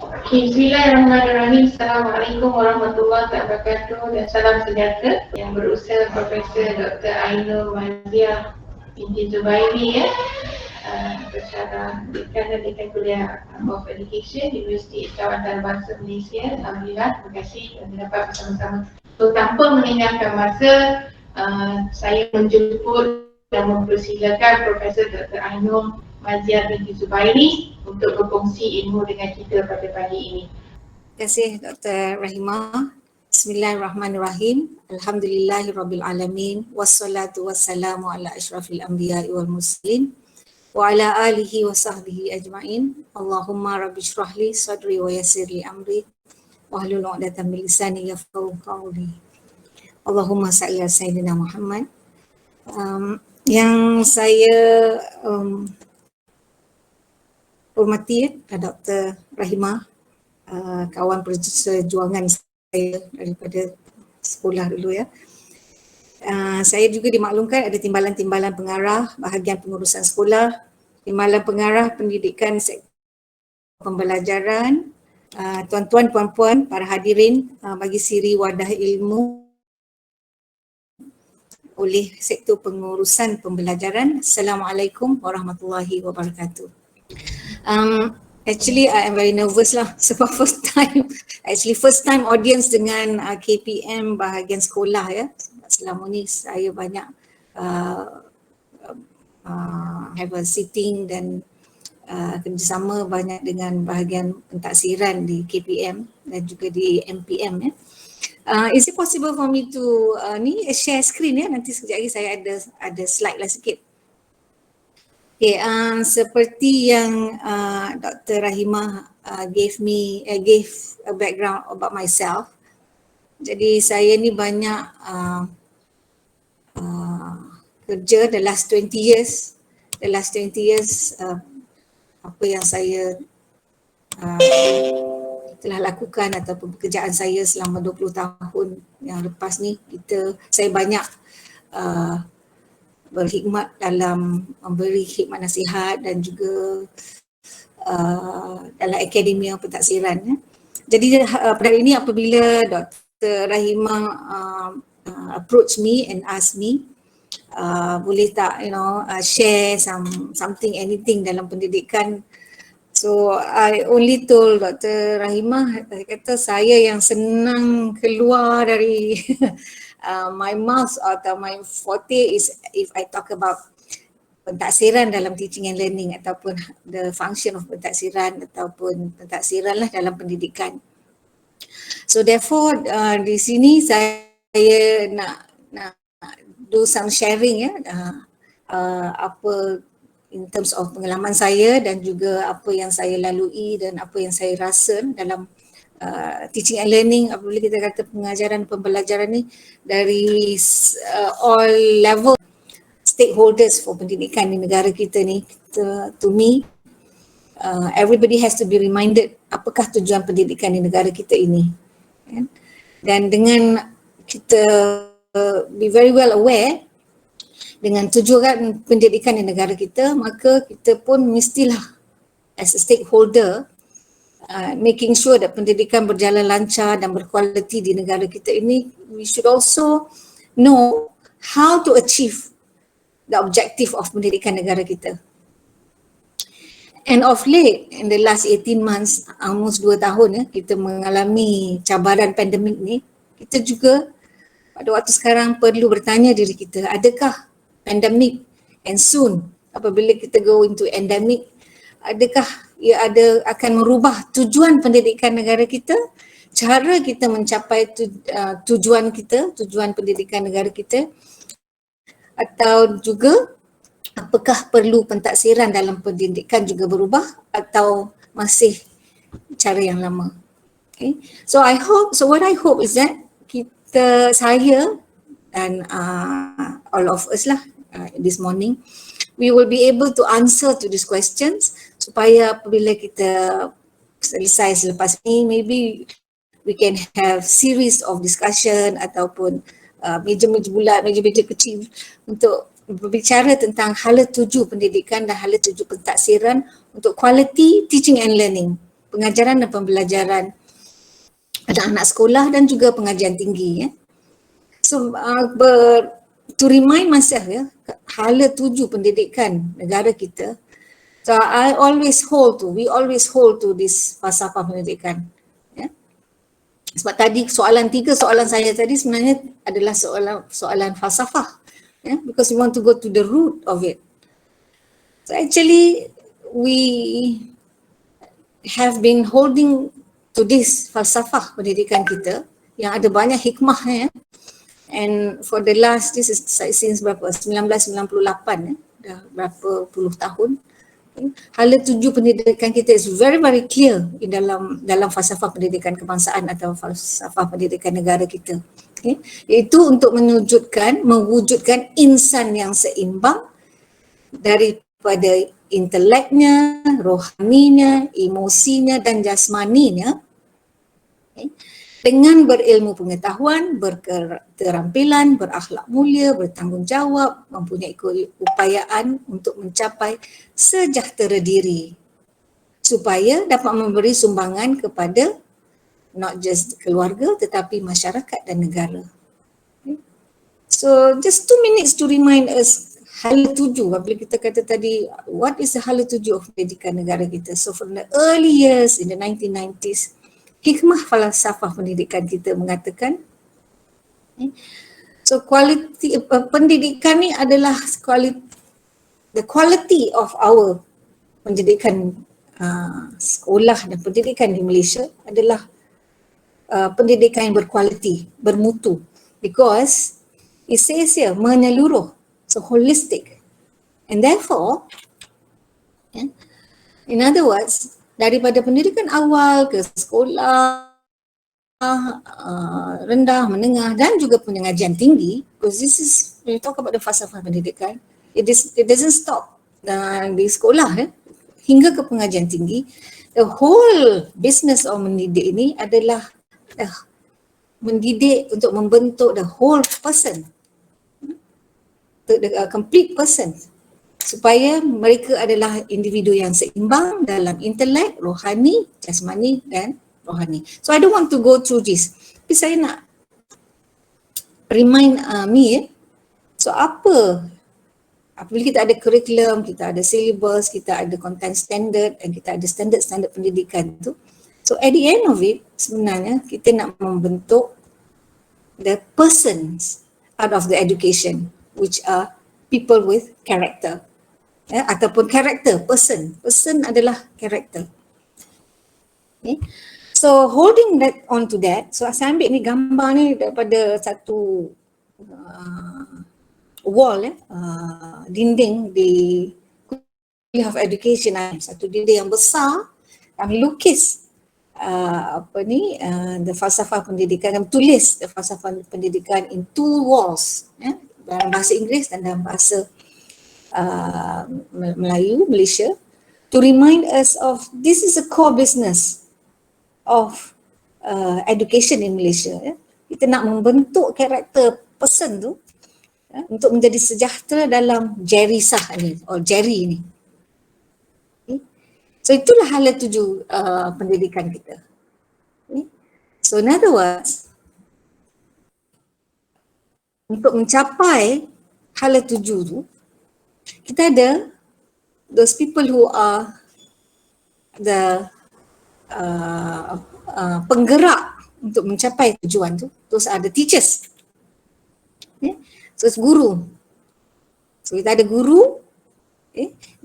Bismillahirrahmanirrahim. Assalamualaikum warahmatullahi wabarakatuh dan salam sejahtera. Yang berusaha Profesor Dr. Ainol Madziah binti Zubairi Bersara Dekan dan Dekan Kuliah of Education Universiti Antarabangsa Malaysia. Alhamdulillah, terima kasih kerana dapat bersama-sama. So, tanpa meninggalkan masa, saya menjemput dan mempersilakan Profesor Dr. Ainol Madziah binti Zubairi untuk berkongsi ilmu dengan kita pada pagi ini. Terima kasih Dr. Rahimah. Bismillahirrahmanirrahim. Alhamdulillahirrabbilalamin. Wassalatu wassalamu ala ashrafil anbiya'i wal mursalin wa ala alihi wa sahbihi ajma'in. Allahumma rabbi shrahli sadri wa yassirli amri wahlul 'uqdatam min lisani yafqahu qawli. Allahumma salli ala sayyidina Muhammad. Yang saya hormati Dr. Rahimah, kawan perjuangan saya daripada sekolah dulu ya. Saya juga dimaklumkan ada timbalan-timbalan pengarah bahagian pengurusan sekolah, timbalan pengarah pendidikan sektor pembelajaran, tuan-tuan, puan-puan, para hadirin bagi siri wadah ilmu oleh sektor pengurusan pembelajaran. Assalamualaikum warahmatullahi wabarakatuh. Actually I am very nervous lah sebab first time audience dengan KPM bahagian sekolah ya. Selama ni saya banyak have a sitting dan kerjasama banyak dengan bahagian pentaksiran di KPM dan juga di MPM ya. Is it possible for me to share screen ya? Nanti sekejap lagi saya ada slide lah sikit. Okay, seperti yang Dr. Rahimah gave a background about myself. Jadi saya ni banyak kerja the last 20 years. Apa yang saya telah lakukan ataupun pekerjaan saya selama 20 tahun yang lepas ni, saya banyak berkhidmat dalam memberi khidmat nasihat dan juga dalam akademia pentaksiran ya. Jadi pada hari ini apabila Dr. Rahimah approach me and ask me boleh tak share something anything dalam pendidikan. So I only told Dr. Rahimah, kata saya yang senang keluar dari my mouth atau my forte is if I talk about pentaksiran dalam teaching and learning ataupun the function of pentaksiran ataupun pentaksiran lah dalam pendidikan. So therefore di sini saya nak do some sharing ya, apa in terms of pengalaman saya dan juga apa yang saya lalui dan apa yang saya rasa dalam teaching and learning. Apabila kita kata pengajaran pembelajaran ni dari all level stakeholders for pendidikan di negara kita ni, to me everybody has to be reminded apakah tujuan pendidikan di negara kita ini. Dan dengan kita be very well aware dengan tujuan pendidikan di negara kita, maka kita pun mestilah as a stakeholder making sure that pendidikan berjalan lancar dan berkualiti di negara kita ini. We should also know how to achieve the objective of pendidikan negara kita. And of late, in the last 18 months, almost 2 tahun ya, kita mengalami cabaran pandemik ni, kita juga pada waktu sekarang perlu bertanya diri kita, adakah pandemik and soon apabila kita go into endemic, adakah ia akan merubah tujuan pendidikan negara kita, cara kita mencapai tujuan pendidikan negara kita, atau juga apakah perlu pentaksiran dalam pendidikan juga berubah atau masih cara yang lama. Okay. So what I hope is that saya dan all of us lah this morning, we will be able to answer to these questions supaya apabila kita selesai selepas ni, maybe we can have series of discussion ataupun meja-meja bulat, meja-meja kecil untuk berbicara tentang hala tuju pendidikan dan hala tuju pentaksiran untuk quality teaching and learning pengajaran dan pembelajaran anak-anak sekolah dan juga pengajian tinggi. So to remind myself, hala tuju pendidikan negara kita. So we always hold to this falsafah pendidikan. Sebab tadi tiga soalan saya tadi sebenarnya adalah soalan falsafah. Because we want to go to the root of it. So actually we have been holding to this falsafah pendidikan kita yang ada banyak hikmahnya. And for the last, this is since 1998, dah berapa puluh tahun. Hala tuju pendidikan kita is very very clear di dalam falsafah pendidikan kebangsaan atau falsafah pendidikan negara kita. Iaitu untuk mewujudkan insan yang seimbang daripada inteleknya, rohaninya, emosinya dan jasmaninya, dengan berilmu pengetahuan, berketerampilan, berakhlak mulia, bertanggungjawab, mempunyai keupayaan untuk mencapai sejahtera diri supaya dapat memberi sumbangan kepada not just keluarga tetapi masyarakat dan negara. So just 2 minutes to remind us hala tuju. Apabila kita kata tadi, what is the hala tuju of pendidikan negara kita? So from the early years in the 1990s, hikmah falsafah pendidikan kita mengatakan, so pendidikan ni adalah the quality of our pendidikan sekolah dan pendidikan di Malaysia adalah pendidikan yang berkualiti, bermutu, because it says here menyeluruh, so holistic, and therefore, in other words, daripada pendidikan awal ke sekolah rendah, menengah dan juga pengajian tinggi, because this is when you talk about the falsafah pendidikan, it doesn't stop di sekolah hingga ke pengajian tinggi. The whole business of mendidik ini adalah mendidik untuk membentuk the whole person, the complete person, supaya mereka adalah individu yang seimbang dalam intelek, rohani, jasmani dan rohani. So I don't want to go through this. Tapi saya nak remind so apabila kita ada kurikulum, kita ada syllabus, kita ada content standard dan kita ada standard pendidikan tu. So at the end of it, sebenarnya kita nak membentuk the persons out of the education, which are people with character. Ataupun karakter, person adalah karakter. So holding that on to that, so saya ambil ni gambar ni daripada satu wall, dinding di Kuliah of Education, satu dinding yang besar, kami lukis the falsafah pendidikan, kami tulis the falsafah pendidikan in 2 walls, dalam bahasa Inggeris dan dalam bahasa Melayu, Malaysia, to remind us of this is a core business of education in Malaysia. Kita nak membentuk karakter person tu untuk menjadi sejahtera dalam jerisah ni, or jeri ni. So itulah hala tuju pendidikan kita. So in other words, untuk mencapai hala tuju tu, kita ada those people who are the penggerak untuk mencapai tujuan tu. Those are the teachers. So it's guru. So kita ada guru,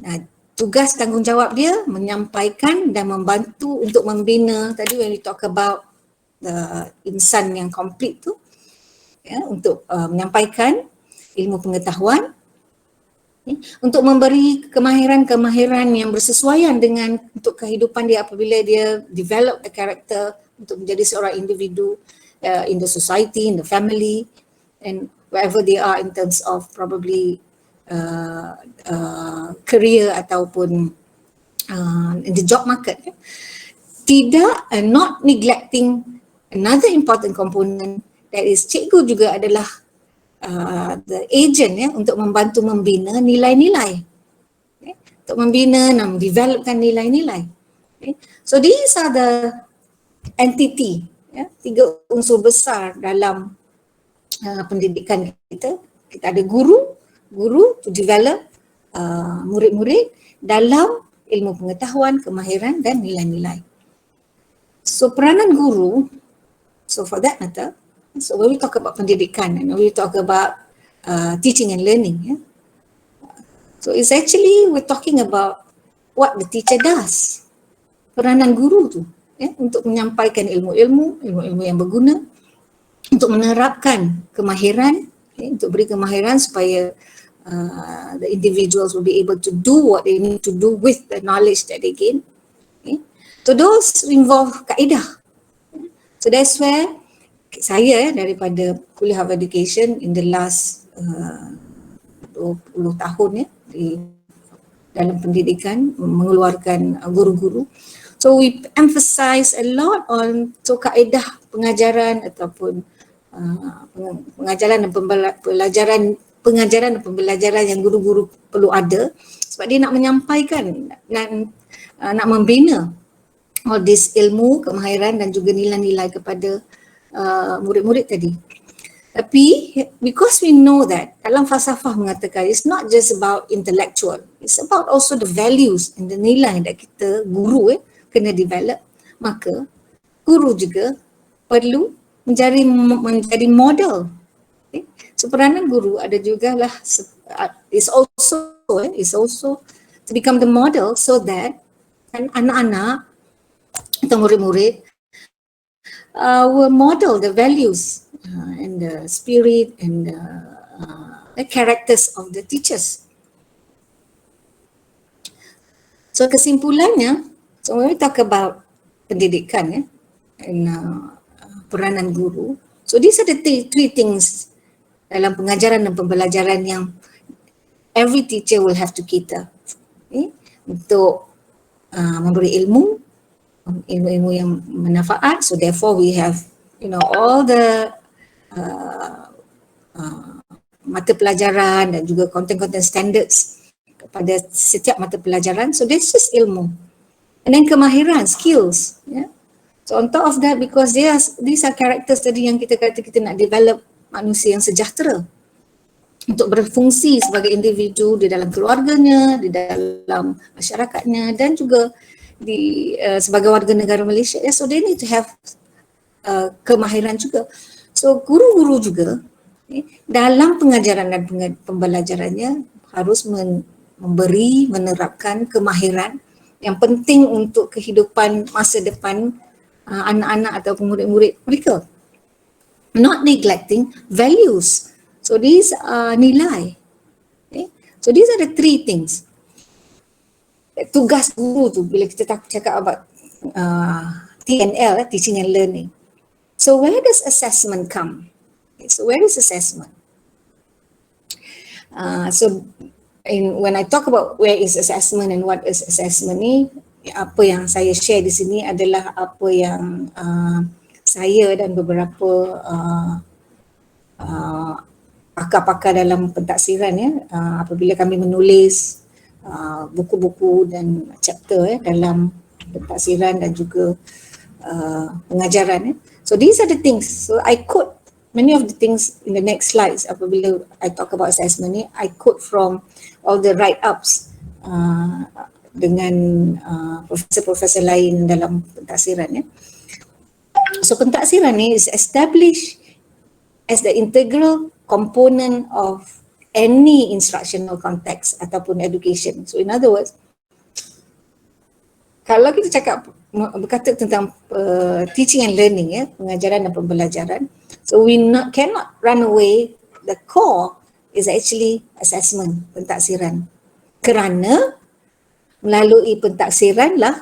nah, tugas tanggungjawab dia menyampaikan dan membantu untuk membina, tadi when we talk about the insan yang complete tu, untuk menyampaikan ilmu pengetahuan, untuk memberi kemahiran-kemahiran yang bersesuaian dengan untuk kehidupan dia apabila dia develop the character untuk menjadi seorang individu in the society, in the family, and wherever they are in terms of probably career ataupun in the job market. Tidak, not neglecting another important component, that is cikgu juga adalah the agent untuk membantu membina nilai-nilai, untuk membina dan developkan nilai-nilai. Okay. So these are the entity, tiga unsur besar dalam pendidikan kita. Kita ada guru to develop murid-murid dalam ilmu pengetahuan, kemahiran dan nilai-nilai. So peranan guru, so for that matter, so when we talk about pendidikan and when we talk about teaching and learning, so it's actually we're talking about what the teacher does. Peranan guru tu untuk menyampaikan ilmu-ilmu yang berguna, untuk menerapkan kemahiran, untuk beri kemahiran supaya the individuals will be able to do what they need to do with the knowledge that they gain. So those involve kaedah. So that's where saya daripada Kuliah of Education in the last 20 tahun di dalam pendidikan mengeluarkan guru-guru. So we emphasize a lot on kaedah pengajaran ataupun pengajaran dan pembelajaran yang guru-guru perlu ada sebab dia nak menyampaikan dan nak membina all this ilmu, kemahiran dan juga nilai-nilai kepada murid-murid tadi. Tapi because we know that dalam falsafah mengatakan it's not just about intellectual, it's about also the values and the nilai that kita guru kena develop, maka guru juga perlu menjadi model. Okay? So peranan guru ada jugalah is also to become the model so that anak-anak atau murid-murid will model the values and the spirit and the characters of the teachers. So kesimpulannya, so when we talk about pendidikan and peranan guru, so these are the three things dalam pengajaran dan pembelajaran yang every teacher will have to cater untuk memberi ilmu yang bermanfaat. So therefore we have all the mata pelajaran dan juga content standards kepada setiap mata pelajaran. So that's just ilmu. And then kemahiran, skills. So on top of that, because these are characters tadi yang kita kata kita nak develop manusia yang sejahtera untuk berfungsi sebagai individu di dalam keluarganya, di dalam masyarakatnya dan juga sebagai warga negara Malaysia. So they need to have kemahiran juga. So guru-guru juga dalam pengajaran dan pembelajarannya harus menerapkan kemahiran yang penting untuk kehidupan masa depan anak-anak atau murid-murid mereka. Not neglecting values. So these are nilai. So these are the three things. Tugas guru tu bila kita cakap about TNL, teaching and learning. So where does assessment come? So where is assessment? When I talk about where is assessment and what is assessment ni, apa yang saya share di sini adalah apa yang saya dan beberapa pakar-pakar dalam pentaksiran apabila kami menulis buku-buku dan chapter dalam pentaksiran dan juga pengajaran. So these are the things. So I quote many of the things in the next slides apabila I talk about assessment ni. I quote from all the write-ups dengan profesor-profesor lain dalam pentaksiran. So pentaksiran ni is established as the integral component of any instructional context ataupun education. So in other words, kalau kita berkata tentang teaching and learning, pengajaran dan pembelajaran, so we cannot run away. The core is actually assessment, pentaksiran. Kerana melalui pentaksiran lah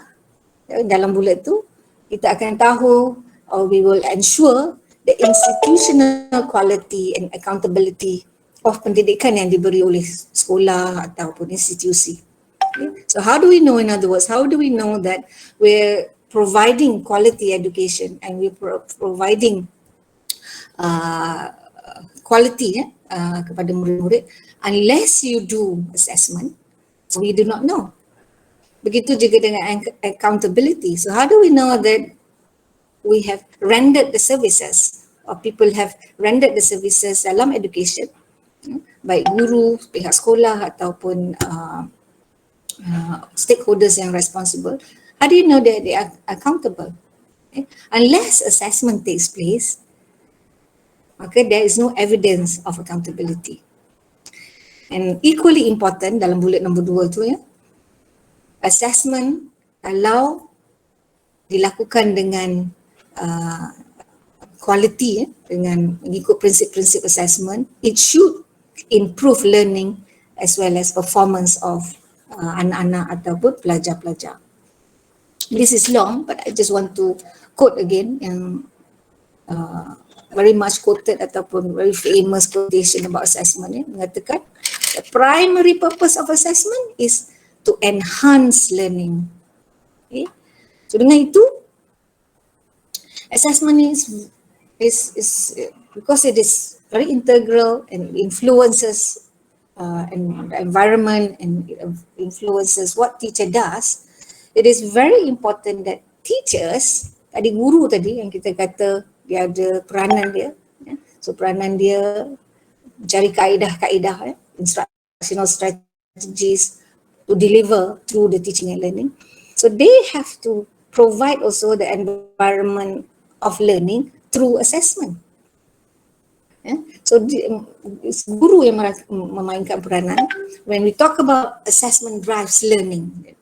dalam bulat tu kita akan tahu or we will ensure the institutional quality and accountability of pendidikan yang diberi oleh sekolah ataupun institusi. So how do we know, in other words, how do we know that we're providing quality education and we're providing quality kepada murid-murid unless you do assessment? So we do not know. Begitu juga dengan accountability. So how do we know that we have rendered the services, or people have rendered the services dalam education, baik guru, pihak sekolah ataupun stakeholders yang responsible? How do you know that they are accountable? Unless assessment takes place, maka there is no evidence of accountability. And equally important dalam bullet nombor 2 tu ya, assessment kalau dilakukan dengan quality dengan mengikut prinsip-prinsip assessment, it should improve learning as well as performance of anak-anak ataupun pelajar-pelajar. This is long, but I just want to quote again yang very much quoted ataupun very famous quotation about assessment mengatakan the primary purpose of assessment is to enhance learning. Okay? So dengan itu, assessment is because it is very integral and influences and the environment and influences what teacher does. It is very important that teachers, tadi guru tadi yang kita kata dia ada peranan dia, so peranan dia mencari kaedah-kaedah, instructional strategies to deliver through the teaching and learning. So they have to provide also the environment of learning through assessment. So it's guru yang memainkan peranan. When we talk about assessment drives learning,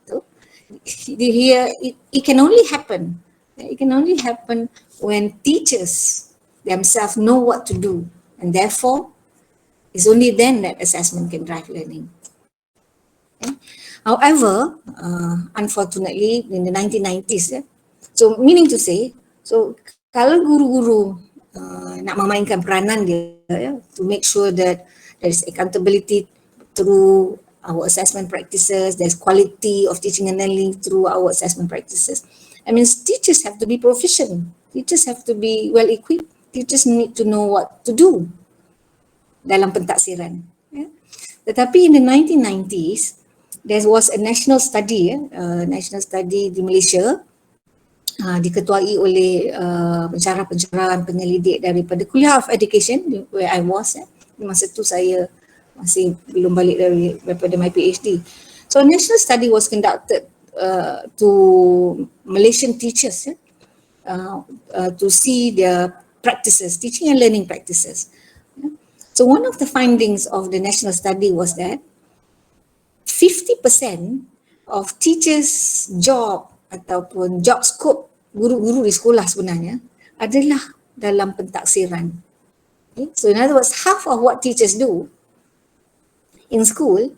it can only happen. It can only happen when teachers themselves know what to do, and therefore it's only then that assessment can drive learning. However, unfortunately in the 1990s, so meaning to say, so kalau guru-guru nak memainkan peranan dia to make sure that there is accountability through our assessment practices, there's quality of teaching and learning through our assessment practices. I mean, teachers have to be proficient, teachers have to be well equipped, teachers need to know what to do dalam pentaksiran. Tetapi in the 1990s, there was a national study di Malaysia, diketuai oleh pensyarah-pensyarah penyelidik daripada Kuliah of Education where I was. Masa tu saya masih belum balik daripada my PhD. So a national study was conducted to Malaysian teachers to see their practices, teaching and learning practices. So one of the findings of the national study was that 50% of teachers' job ataupun job scope guru-guru di sekolah sebenarnya adalah dalam pentaksiran. Okay? So in other words, half of what teachers do in school,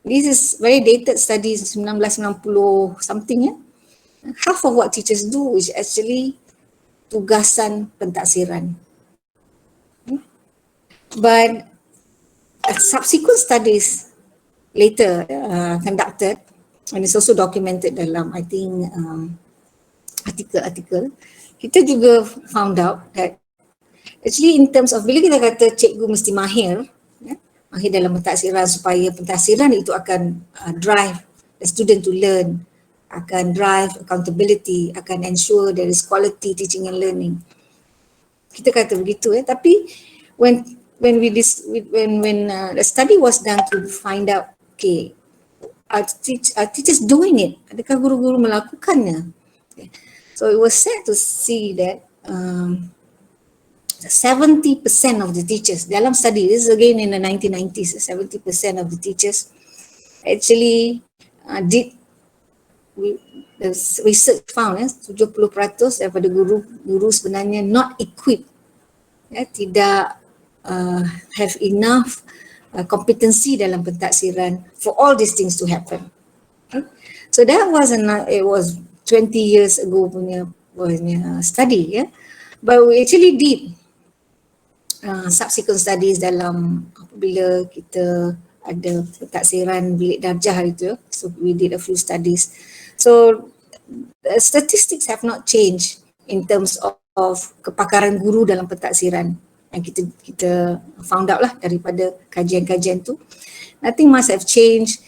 this is very dated studies, 1990 something half of what teachers do is actually tugasan pentaksiran. Okay? But subsequent studies later conducted, and it's also documented dalam I think artikel-artikel, kita juga found out that actually in terms of bila kita kata cikgu mesti mahir dalam pentaksiran supaya pentaksiran itu akan drive the student to learn, akan drive accountability, akan ensure there is quality teaching and learning. Kita kata begitu tapi when the study was done to find out, okay, are teachers doing it? Adakah guru-guru melakukannya? Okay. So it was sad to see that 70% of the teachers dalam study, this is again in the 1990s, 70% of the teachers actually the research found 70% daripada guru sebenarnya not equipped, tidak have enough competency dalam pentaksiran for all these things to happen. Okay? So that was it was 20 years ago punya study, but we actually did subsequent studies dalam apabila kita ada pentaksiran bilik darjah itu. So we did a few studies. So the statistics have not changed in terms of kepakaran guru dalam pentaksiran yang kita found out lah daripada kajian-kajian tu. Nothing must have changed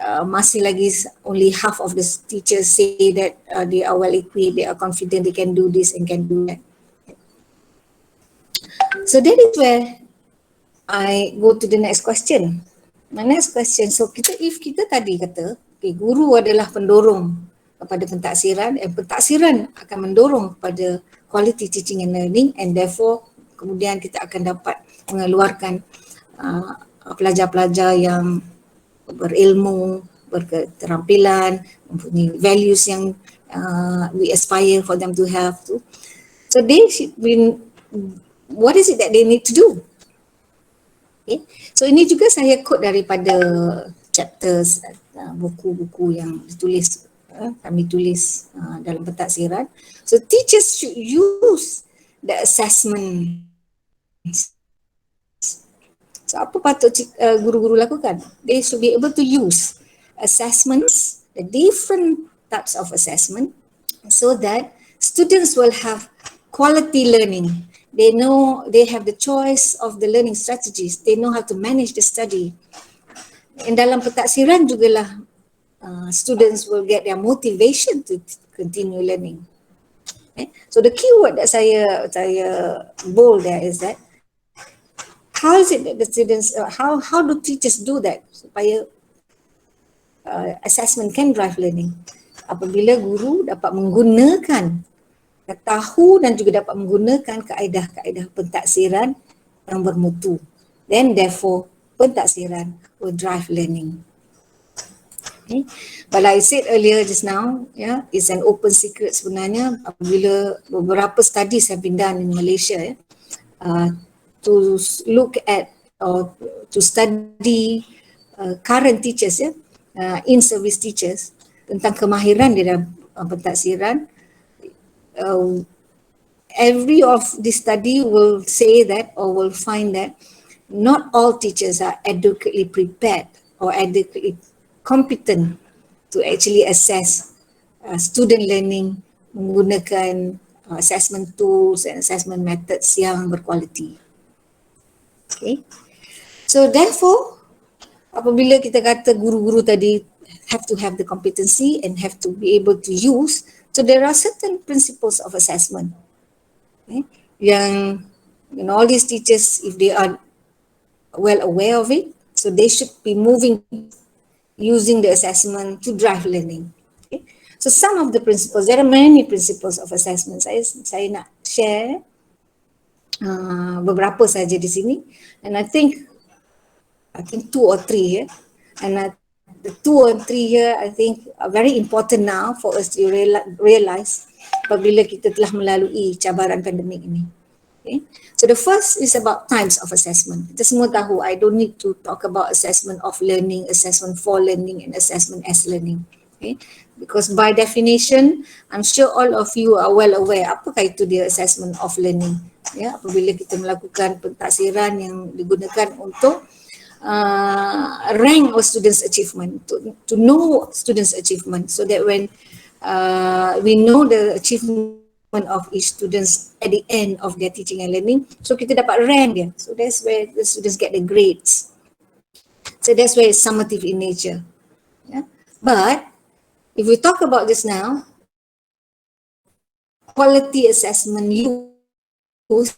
masih lagi only half of the teachers say that they are well equipped, they are confident, they can do this and can do that. So that is where I go to the next question. My next question, so if kita tadi kata, okay, guru adalah pendorong kepada pentaksiran, dan pentaksiran akan mendorong kepada quality teaching and learning, and therefore kemudian kita akan dapat mengeluarkan pelajar-pelajar yang berilmu, berketerampilan, mempunyai values yang we aspire for them to have tu. So they should be, what is it that they need to do? Okay. So ini juga saya quote daripada chapters buku-buku yang ditulis kami tulis dalam pentaksiran. So teachers should use the assessment. So apa patut guru-guru lakukan? They should be able to use assessments, the different types of assessment, so that students will have quality learning. They know, they have the choice of the learning strategies. They know how to manage the study. And dalam pentaksiran jugalah students will get their motivation to continue learning. Okay? So the keyword that saya bold there is that how is it that the students, how do teachers do that supaya assessment can drive learning? Apabila guru dapat menggunakan, tahu dan juga dapat menggunakan kaedah-kaedah pentaksiran yang bermutu. Then therefore pentaksiran will drive learning. Okay. But like I said earlier just now, it's an open secret sebenarnya apabila beberapa studies have been done in Malaysia to look at or to study current teachers, in-service teachers tentang kemahiran di dalam pentaksiran. Every of this study will say that or will find that not all teachers are adequately prepared or adequately competent to actually assess student learning menggunakan assessment tools and assessment methods yang berkualiti. Okay. So therefore, apabila kita kata guru-guru tadi have to have the competency and have to be able to use, so there are certain principles of assessment. Okay. Yang all these teachers, if they are well aware of it, so they should be moving using the assessment to drive learning. Okay. So some of the principles, there are many principles of assessment. Saya nak share beberapa saja di sini, and I think 2 or 3 here, and the 2 or 3 here I think are very important now for us to realize apabila kita telah melalui cabaran pandemik ini. Okay. So the first is about types of assessment. Kita semua tahu, I don't need to talk about assessment of learning, assessment for learning, and assessment as learning. Okay. Because by definition, I'm sure all of you are well aware apakah itu dia assessment of learning. Ya, apabila kita melakukan pentaksiran yang digunakan untuk rank our students' achievement, to know students' achievement, so that when we know the achievement of each students at the end of their teaching and learning, so kita dapat rank dia. So that's where the students get the grades. So that's where it's summative in nature. Yeah. But if we talk about this now, quality assessment use,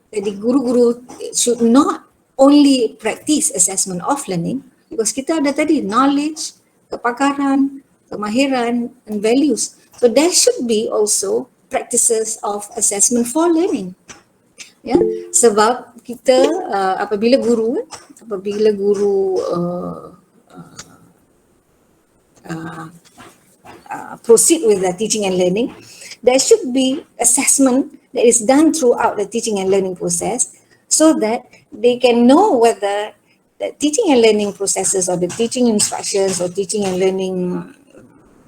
jadi guru-guru should not only practice assessment of learning, because kita ada tadi knowledge, kepakaran, kemahiran, and values. So there should be also practices of assessment for learning. Ya, sebab kita apabila guru proceed with the teaching and learning, there should be assessment that is done throughout the teaching and learning process, so that they can know whether the teaching and learning processes or the teaching instructions or teaching and learning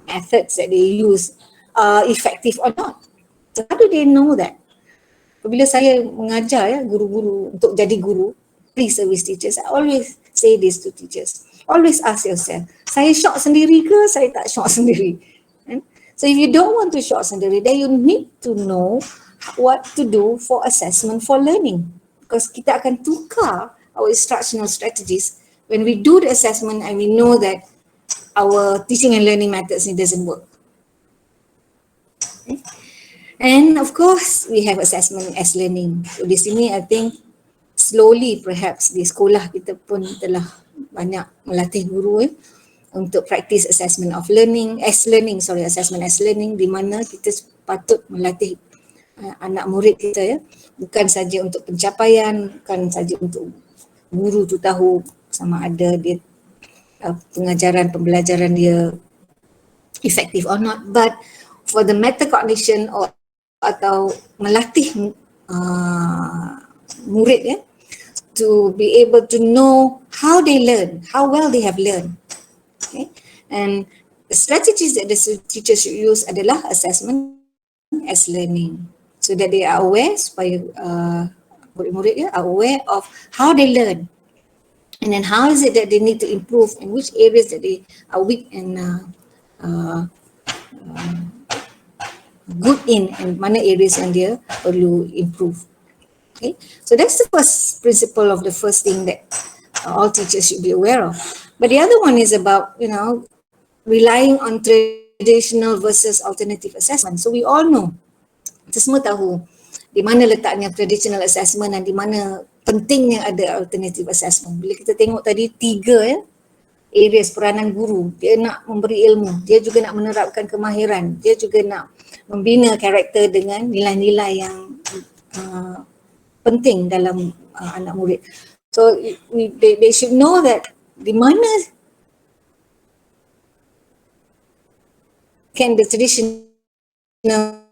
methods that they use are effective or not. So how do they know that? Bila saya mengajar guru-guru untuk jadi guru, pre-service teachers, I always say this to teachers. Always ask yourself, saya shock sendiri ke saya tak shock sendiri? So if you don't want to shock sendiri, then you need to know what to do for assessment for learning. Because kita akan tukar our instructional strategies when we do the assessment and we know that our teaching and learning methods it doesn't work. Okay. And of course, we have assessment as learning. So di sini I think slowly perhaps di sekolah kita pun telah banyak melatih guru untuk practice assessment of learning, assessment as learning, di mana kita patut melatih anak murid kita bukan saja untuk pencapaian, bukan saja untuk guru tu tahu sama ada dia pengajaran pembelajaran dia effective or not, but for the metacognition atau melatih murid to be able to know how they learn, how well they have learned. Okay. And the strategies that the teachers should use adalah assessment as learning, so that they are aware, supaya murid-murid are aware of how they learn, and then how is it that they need to improve, and which areas that they are weak and good in, and mana areas yang dia perlu improve. Okay, so that's the first principle of the first thing that all teachers should be aware of. But the other one is about, relying on traditional versus alternative assessment. So we all know, kita semua tahu di mana letaknya traditional assessment dan di mana pentingnya ada alternative assessment. Bila kita tengok tadi 3 areas peranan guru, dia nak memberi ilmu, dia juga nak menerapkan kemahiran, dia juga nak membina karakter dengan nilai-nilai yang penting dalam anak murid. So they should know that di mana can the traditional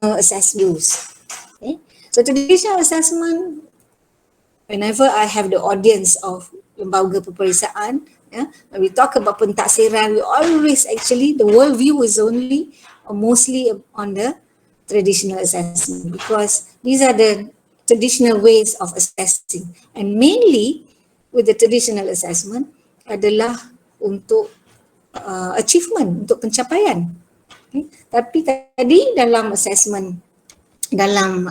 assessment use. Okay? So traditional assessment, whenever I have the audience of lembaga peperiksaan, when we talk about pentaksiran, we always actually, the world view is only or mostly on the traditional assessment, because these are the traditional ways of assessing, and mainly with the traditional assessment adalah untuk achievement, untuk pencapaian. Okay. Tapi tadi dalam assessment, dalam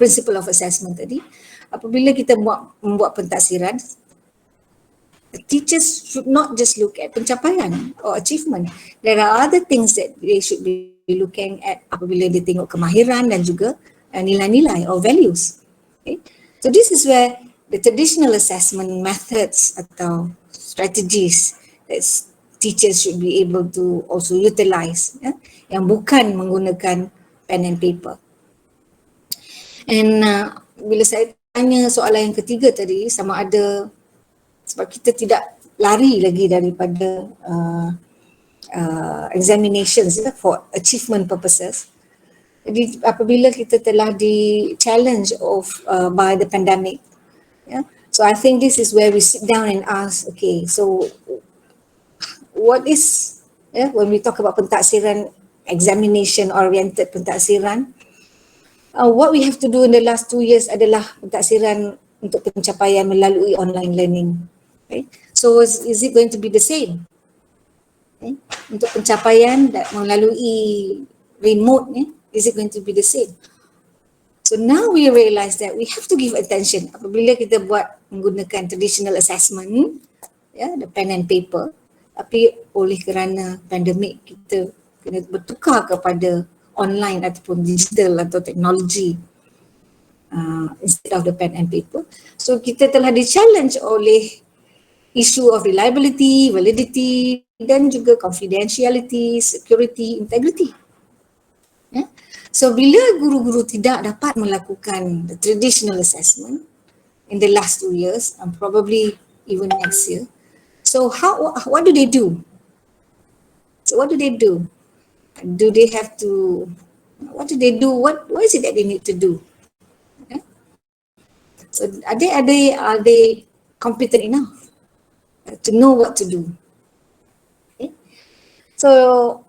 principle of assessment tadi, apabila kita membuat pentaksiran, teachers should not just look at pencapaian or achievement. There are other things that they should be looking at apabila dia tengok kemahiran dan juga nilai-nilai or values. Okay. So this is where the traditional assessment methods atau strategies that teachers should be able to also utilize, yang bukan menggunakan pen and paper. And bila saya tanya soalan yang ketiga tadi, sama ada sebab kita tidak lari lagi daripada examinations for achievement purposes. Jadi apabila kita telah di challenge by the pandemic, so I think this is where we sit down and ask, okay, so what is, when we talk about pentaksiran, examination oriented pentaksiran, what we have to do in the last 2 years adalah pentaksiran untuk pencapaian melalui online learning. Okay? So is it going to be the same? Okay? Untuk pencapaian melalui remote, is it going to be the same? So now we realize that we have to give attention apabila kita buat menggunakan traditional assessment, the pen and paper, tapi oleh kerana pandemik kita kena bertukar kepada online ataupun digital atau teknologi instead of the pen and paper. So kita telah di-challenge oleh isu of reliability, validity dan juga confidentiality, security, integrity. So bila guru-guru tidak dapat melakukan the traditional assessment in the last 2 years and probably even next year, so what do they do? So what do they do? Do they have to, what do they do? What is it that they need to do? Okay. So are they competent enough to know what to do? Okay. So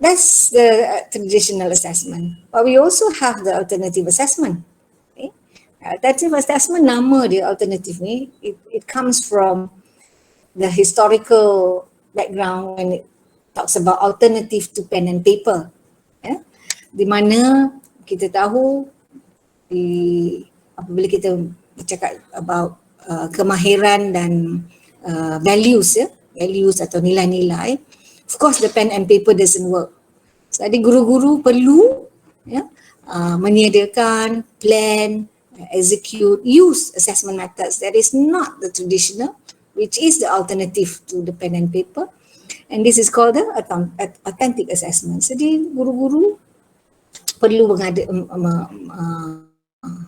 that's the traditional assessment. But we also have the alternative assessment. Okay. Alternative assessment, nama dia alternative ni, it comes from the historical background when it talks about alternative to pen and paper. Di mana kita tahu apabila kita bercakap about kemahiran dan values ya, values atau nilai-nilai, of course the pen and paper doesn't work. Jadi guru-guru perlu ya menyediakan plan, execute, use assessment methods that is not the traditional, which is the alternative to the pen and paper, and this is called the authentic assessment. Jadi guru-guru perlu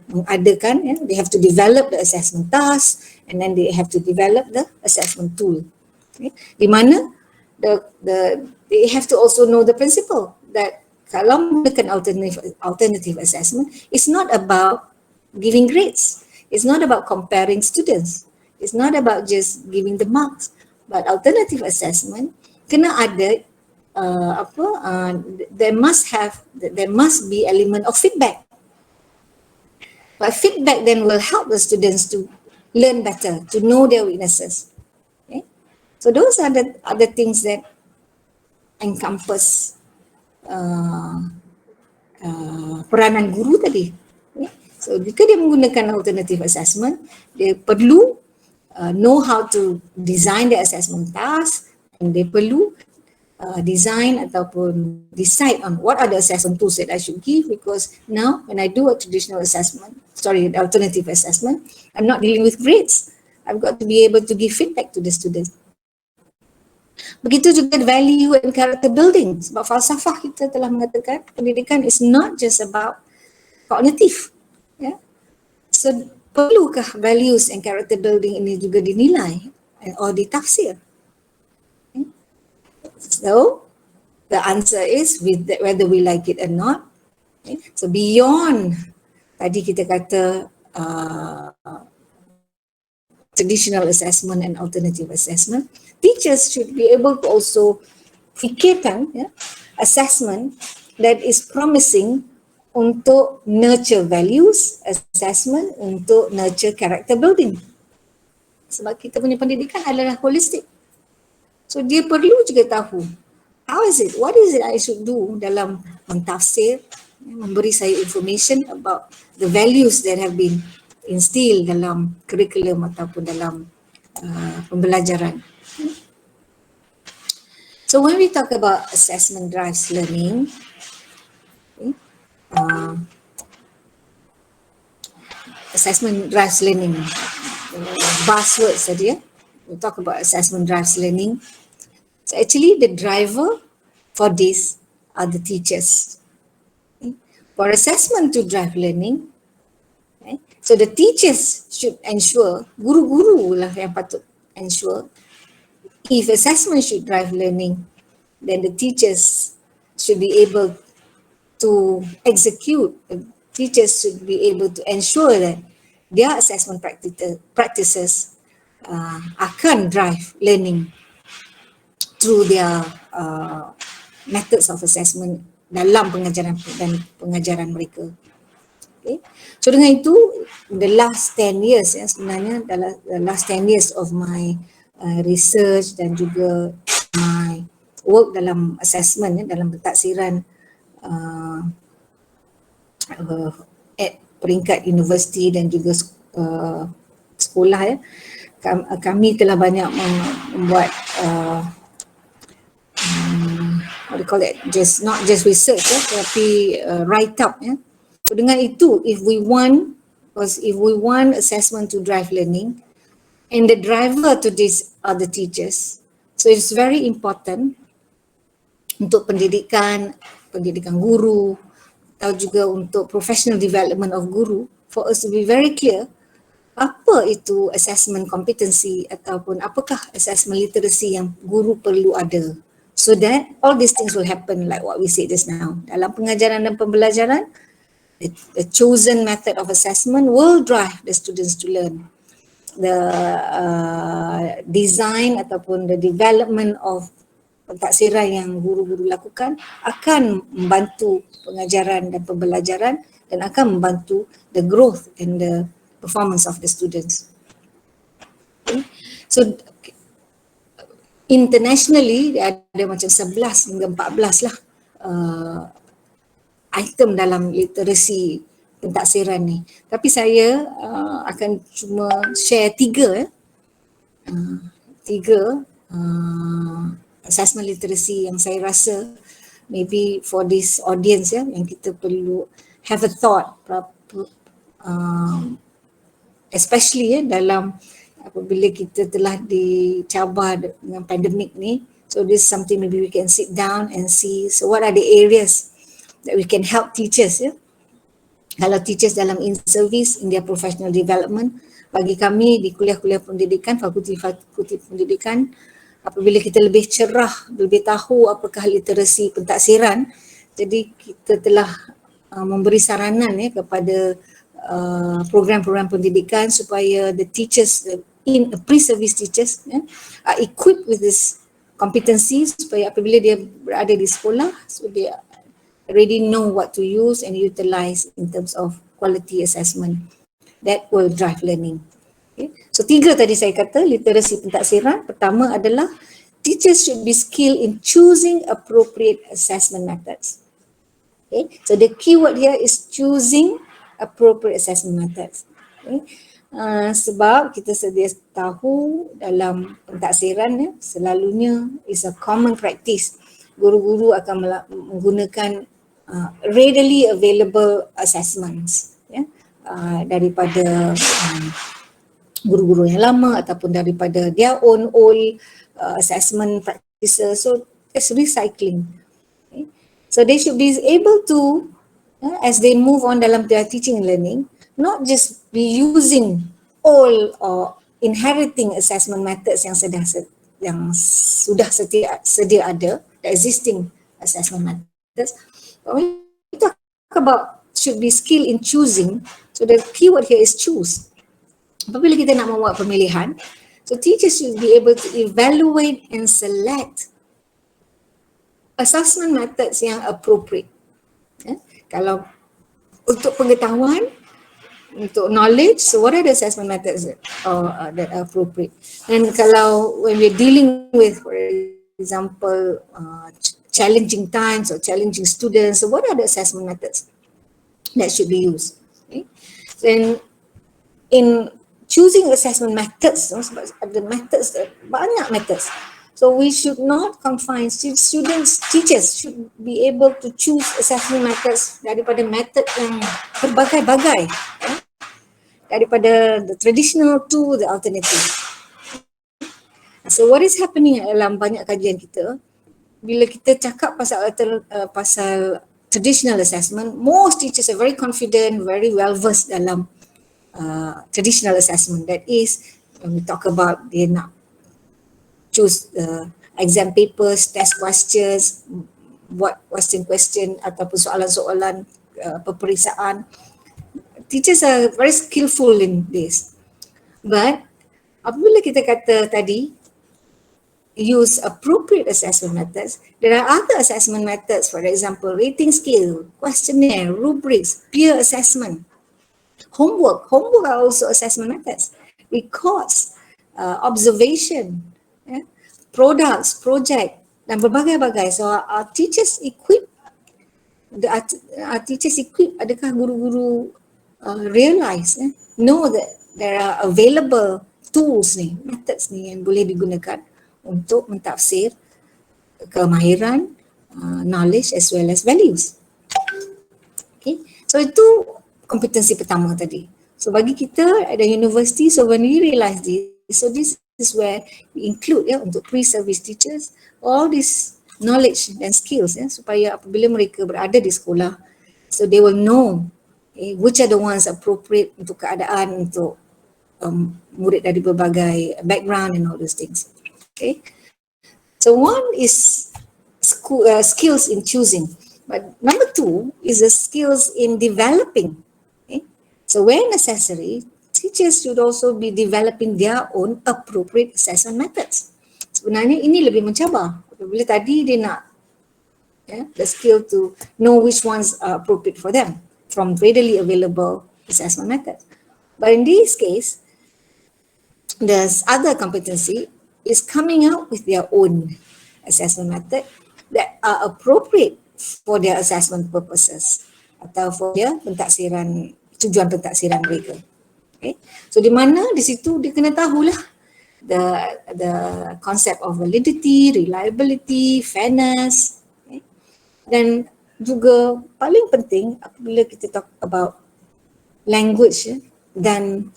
mengadakan, ya, they have to develop the assessment task and then they have to develop the assessment tool. Okay. Di mana they have to also know the principle that kalau menggunakan alternative assessment, it's not about giving grades, it's not about comparing students, it's not about just giving the marks, but alternative assessment kena ada there must be element of feedback. But feedback then will help the students to learn better, to know their weaknesses. Okay? So those are the other things that encompass peranan guru tadi. Okay? So jika dia menggunakan alternative assessment, dia perlu know how to design the assessment task, and dia perlu design ataupun decide on what are the assessment tools that I should give, because now when I do a traditional assessment, alternative assessment, I'm not dealing with grades. I've got to be able to give feedback to the students. Begitu juga value and character building. Sebab falsafah kita telah mengatakan pendidikan is not just about cognitive. Yeah? So perlukah values and character building ini juga dinilai or ditafsir? So the answer is whether we like it or not. Okay. So beyond tadi kita kata traditional assessment and alternative assessment, teachers should be able to also fikirkan assessment that is promising untuk nurture values, assessment untuk nurture character building. Sebab kita punya pendidikan adalah holistik. So dia perlu juga tahu how is it, what is it I should do dalam mentafsir, memberi saya information about the values that have been instilled dalam curriculum ataupun dalam pembelajaran. So when we talk about assessment drives learning, assessment drives learning, buzzwords tadi ya, we talk about assessment drives learning. So actually the driver for this are the teachers. Okay. For assessment to drive learning, okay, so the teachers should ensure, guru-guru lah yang patut ensure, if assessment should drive learning, then the teachers should be able to execute, teachers should be able to ensure that their assessment practices akan drive learning through their methods of assessment dalam pengajaran dan pengajaran mereka. Okay. So dengan itu, the last 10 years sebenarnya, the last 10 years of my research dan juga my work dalam assessment, dalam pentaksiran at peringkat universiti dan juga sekolah kami telah banyak membuat what do you call it, not just research tapi write up So dengan itu, if we want assessment to drive learning, and the driver to this are the teachers, so it's very important untuk pendidikan guru atau juga untuk professional development of guru, for us to be very clear apa itu assessment competency ataupun apakah assessment literacy yang guru perlu ada, so that all these things will happen like what we said just now. Dalam pengajaran dan pembelajaran, the chosen method of assessment will drive the students to learn. The design ataupun the development of pentaksiran yang guru-guru lakukan akan membantu pengajaran dan pembelajaran dan akan membantu the growth and the performance of the students. Okay. So internationally ada macam 11 hingga 14 lah item dalam literasi pentaksiran ni. Tapi saya akan cuma share tiga assessment literacy yang saya rasa maybe for this audience yang kita perlu have a thought especially dalam apabila kita telah dicabar dengan pandemik ni. So this is something maybe we can sit down and see, so what are the areas that we can help teachers kalau teachers dalam in-service in their professional development. Bagi kami di kuliah-kuliah pendidikan, fakulti pendidikan, apabila kita lebih cerah, lebih tahu apakah literasi pentaksiran, jadi kita telah memberi saranan kepada program-program pendidikan supaya the teachers, in pre-service teachers are equipped with this competency, supaya apabila dia berada di sekolah, so they already know what to use and utilize in terms of quality assessment that will drive learning. Okay. So 3 tadi saya kata literasi pentaksiran. Pertama adalah teachers should be skilled in choosing appropriate assessment methods. Okay. So the keyword here is choosing appropriate assessment methods. Okay. Sebab kita sedia tahu dalam pentaksiran selalunya is a common practice. Guru-guru akan menggunakan readily available assessments daripada guru-guru yang lama ataupun daripada their own old assessment practices. So it's recycling. Okay. So they should be able to as they move on dalam their teaching and learning, not just be using all or inheriting assessment methods yang sudah sedia ada, the existing assessment methods. But when we talk about should be skilled in choosing, so the keyword here is choose. Apabila kita nak membuat pemilihan, so teachers should be able to evaluate and select assessment methods yang appropriate. Kalau untuk pengetahuan, untuk knowledge, so what are the assessment methods that are appropriate? And kalau when we're dealing with, for example, challenging times or challenging students, so what are the assessment methods that should be used? Okay. Then in choosing assessment methods, the methods, banyak methods. So we should not confine students, teachers should be able to choose assessment methods daripada method yang berbagai-bagai, daripada the traditional to the alternative. So what is happening dalam banyak kajian kita, bila kita cakap pasal traditional assessment, most teachers are very confident, very well versed dalam traditional assessment. That is, when we talk about they nak choose exam papers, test questions, buat question ataupun soalan-soalan peperiksaan. Teachers are very skillful in this. But apabila kita kata tadi use appropriate assessment methods, there are other assessment methods, for example, rating scale, questionnaire, rubrics, peer assessment, homework are also assessment methods, records, observation, products, project, dan berbagai-bagai. So our teachers equip, adakah guru-guru realize, know that there are available tools ni, methods ni yang boleh digunakan untuk mentafsir kemahiran, knowledge as well as values. Okay, so itu kompetensi pertama tadi. So bagi kita ada university, so when we realize this, so this is where we include untuk pre-service teachers all this knowledge and skills supaya apabila mereka berada di sekolah, so they will know which are the ones appropriate untuk keadaan, untuk murid dari berbagai background and all those things. Okay, so one is skills in choosing, but number 2 is the skills in developing. Okay, so where necessary, teachers should also be developing their own appropriate assessment methods. Sebenarnya ini lebih mencabar. Apabila tadi dia nak the skill to know which ones are appropriate for them from readily available assessment methods. But in this case, the other competency is coming out with their own assessment method that are appropriate for their assessment purposes atau for dia pentaksiran, tujuan pentaksiran mereka. Okay. So di mana di situ dia kena tahulah the concept of validity, reliability, fairness, okay. Dan juga paling penting apabila kita talk about language dan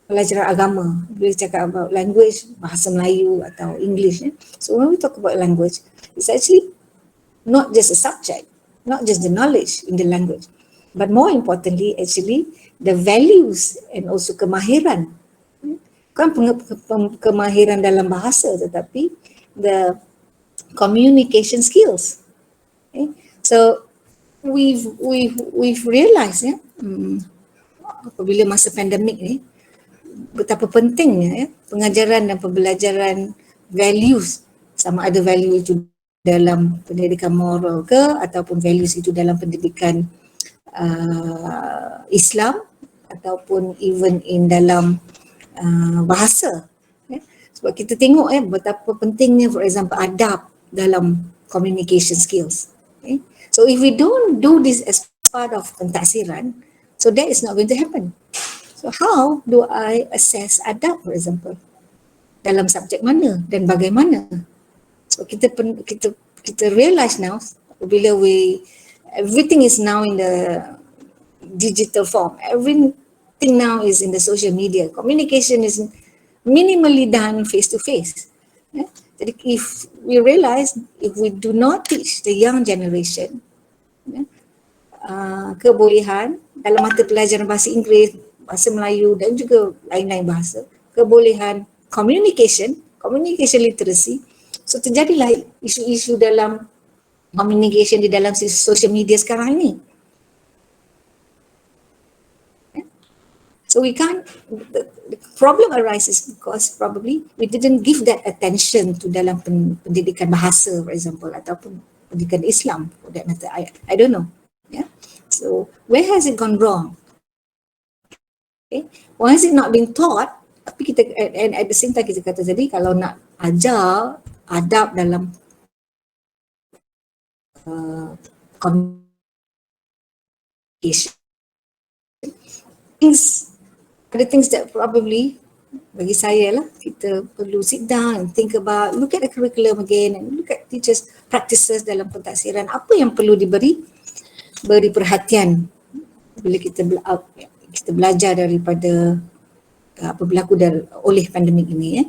pelajaran agama, bila cakap about language, bahasa Melayu atau English. So when we talk about language, it's actually not just a subject, not just the knowledge in the language, but more importantly actually the values and also kemahiran. Bukan kemahiran dalam bahasa tetapi the communication skills. Okay. So we've realized apabila masa pandemik ni betapa pentingnya pengajaran dan pembelajaran values, sama ada value itu dalam pendidikan moral ke ataupun values itu dalam pendidikan Islam ataupun even in dalam bahasa. Sebab kita tengok betapa pentingnya for example adab dalam communication skills. So if we don't do this as part of pentaksiran, so that is not going to happen. So how do I assess adab for example? Dalam subjek mana dan bagaimana? So kita realize now bila everything is now in the digital form. Everything now is in the social media. Communication is minimally done face to face. Jadi if we realize if we do not teach the young generation kebolehan dalam mata pelajaran bahasa Inggeris, bahasa Melayu dan juga lain-lain bahasa, kebolehan communication literacy, so terjadilah isu-isu dalam communication di dalam social media sekarang ini. So we can't, the problem arises because probably we didn't give that attention to dalam pendidikan bahasa for example ataupun pendidikan Islam for that matter. I don't know. Yeah. So where has it gone wrong? Okay. Why has it not been taught? Tapi kita, and at the same time kita kata tadi kalau nak ajar adab dalam communication, ada things that probably bagi saya lah kita perlu sit down and think about, look at the curriculum again and look at teachers practices dalam pentaksiran, apa yang perlu beri perhatian bila kita belajar daripada apa berlaku oleh pandemik ini.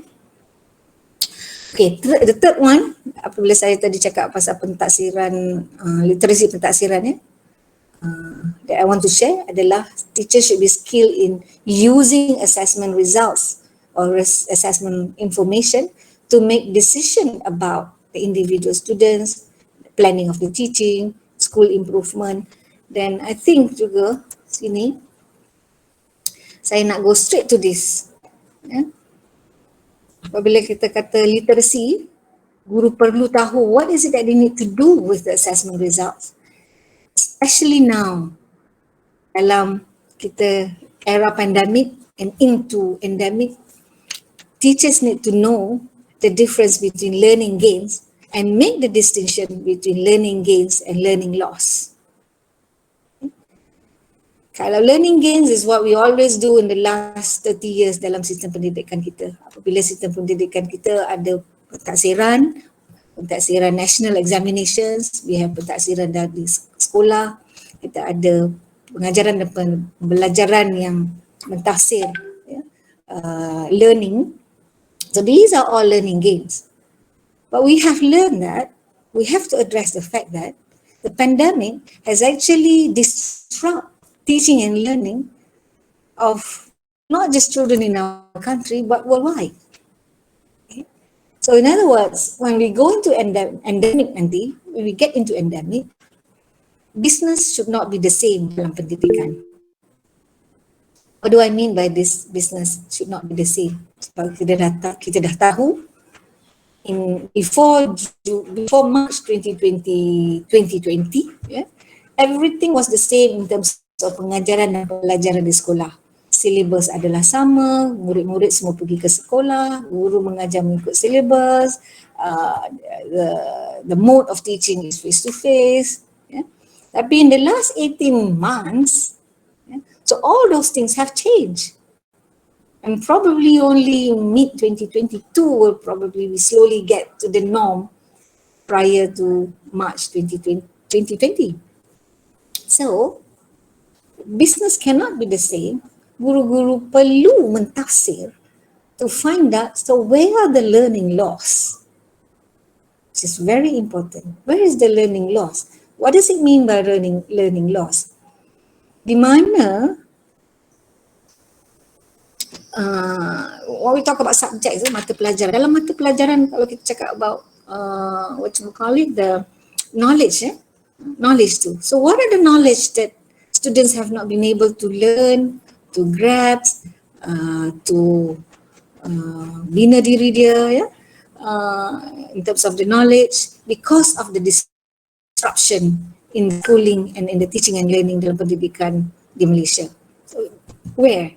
Okay, the third one apabila saya tadi cakap pasal pentaksiran, literasi pentaksiran that I want to share adalah teachers should be skilled in using assessment results or assessment information to make decision about the individual students, planning of the teaching, school improvement. Then I think juga sini saya nak go straight to this. Apabila kita kata literacy, guru perlu tahu what is it that they need to do with the assessment results. Especially now, dalam kita era pandemic and into endemic, teachers need to know the difference between learning gains and make the distinction between learning gains and learning loss. Kalau learning gains is what we always do in the last 30 years dalam sistem pendidikan kita. Apabila sistem pendidikan kita ada pentaksiran national examinations, we have pentaksiran dari sekolah, kita ada pengajaran dan pembelajaran yang mentaksir learning. So these are all learning gains. But we have learned that we have to address the fact that the pandemic has actually disrupted teaching and learning of not just children in our country but worldwide. Okay. So in other words, when we go into endemic nanti, when we get into endemic, business should not be the same dalam pendidikan. What do I mean by this business should not be the same? Sebab kita dah tahu before March 2020, everything was the same in terms of pengajaran dan pelajaran di sekolah. Silibus adalah sama, murid-murid semua pergi ke sekolah, guru mengajar mengikut silibus, the mode of teaching is face to face. Tapi in the last 18 months, so all those things have changed. And probably only mid 2022 will probably we slowly get to the norm prior to March 2020. So, business cannot be the same. Guru-guru perlu mentafsir to find out, so where are the learning loss? Which is very important. Where is the learning loss? What does it mean by learning loss? Di mana when we talk about subjects, mata pelajaran. Dalam mata pelajaran, kalau kita cakap about what you call it, the knowledge, knowledge too. So what are the knowledge that students have not been able to learn, to grasp, to bina diri dia, in terms of the knowledge, because of the disruption in the schooling and in the teaching and learning dalam pendidikan di Malaysia. So where?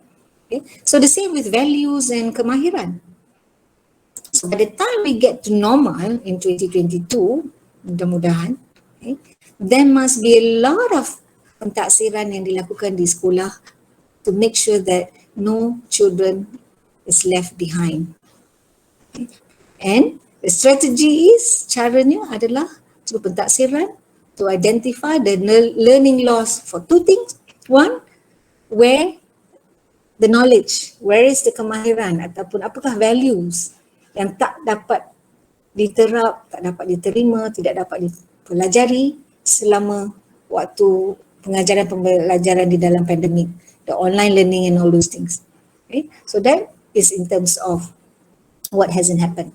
Okay. So the same with values and kemahiran. So by the time we get to normal in 2022, mudah-mudahan, okay, there must be a lot of pentaksiran yang dilakukan di sekolah to make sure that no children is left behind. Okay. And the strategy is, caranya adalah through pentaksiran to identify the learning loss for two things. One, where the knowledge, where is the kemahiran ataupun apakah values yang tak dapat diterap, tak dapat diterima, tidak dapat dipelajari selama waktu pengajaran pembelajaran di dalam pandemik, the online learning and all those things. Okay, so that is in terms of what hasn't happened.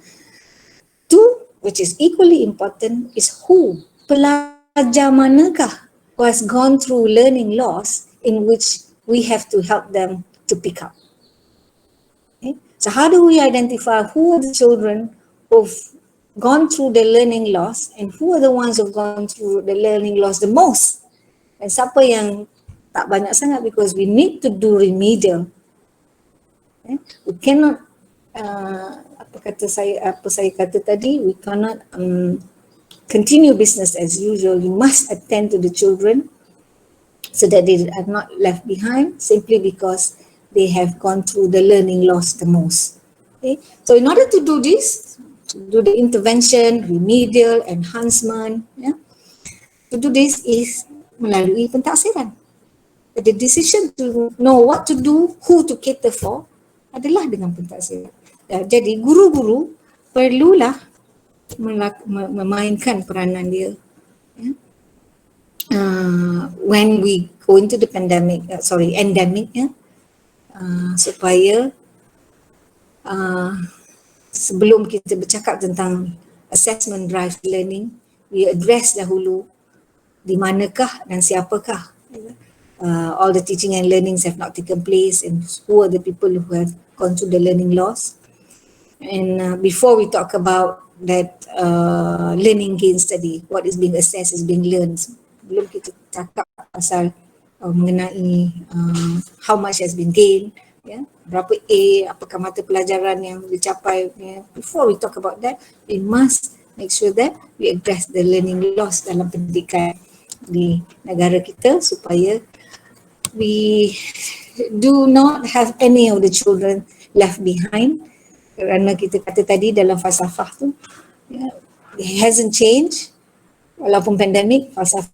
Two, which is equally important, is who, pelajar manakah who has gone through learning loss in which we have to help them to pick up. Okay? So how do we identify who are the children who've gone through the learning loss and who are the ones who've gone through the learning loss the most? And siapa yang tak banyak sangat, because we need to do remedial. Okay? We cannot, apa saya kata tadi, we cannot continue business as usual. We must attend to the children so that they are not left behind simply because they have gone through the learning loss the most. Okay? So in order to do this, to do the intervention, remedial, enhancement, to do this is melalui pentaksiran. But the decision to know what to do, who to cater for adalah dengan pentaksiran. Jadi guru-guru perlulah memainkan peranan dia. When we go into the endemic, supaya sebelum kita bercakap tentang assessment drive learning, we address dahulu di manakah dan siapakah all the teaching and learnings have not taken place and who are the people who have gone through the learning loss. And before we talk about that learning gains tadi, what is being assessed is being learned. Belum kita cakap pasal mengenai how much has been gained, berapa A, apakah mata pelajaran yang dicapai. Before we talk about that, we must make sure that we address the learning loss dalam pendidikan di negara kita supaya we do not have any of the children left behind. Kerana kita kata tadi dalam falsafah tu, it hasn't changed walaupun pandemik, falsafah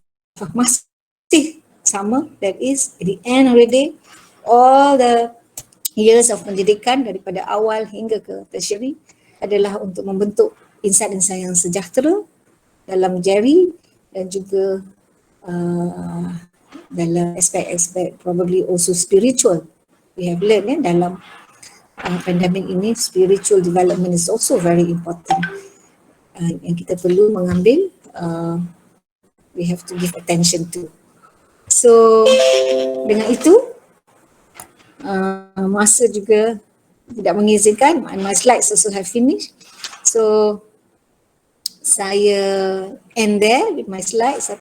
masih sama. That is, at the end of the day, all the years of pendidikan daripada awal hingga ke tertiary adalah untuk membentuk insan-insan yang sejahtera dalam jari dan juga dalam aspek-aspek probably also spiritual. We have learned dalam pandemik ini, spiritual development is also very important. Yang kita perlu mengambil, we have to give attention to. So dengan itu, masa juga tidak mengizinkan, my slides also have finished. So saya end there with my slides.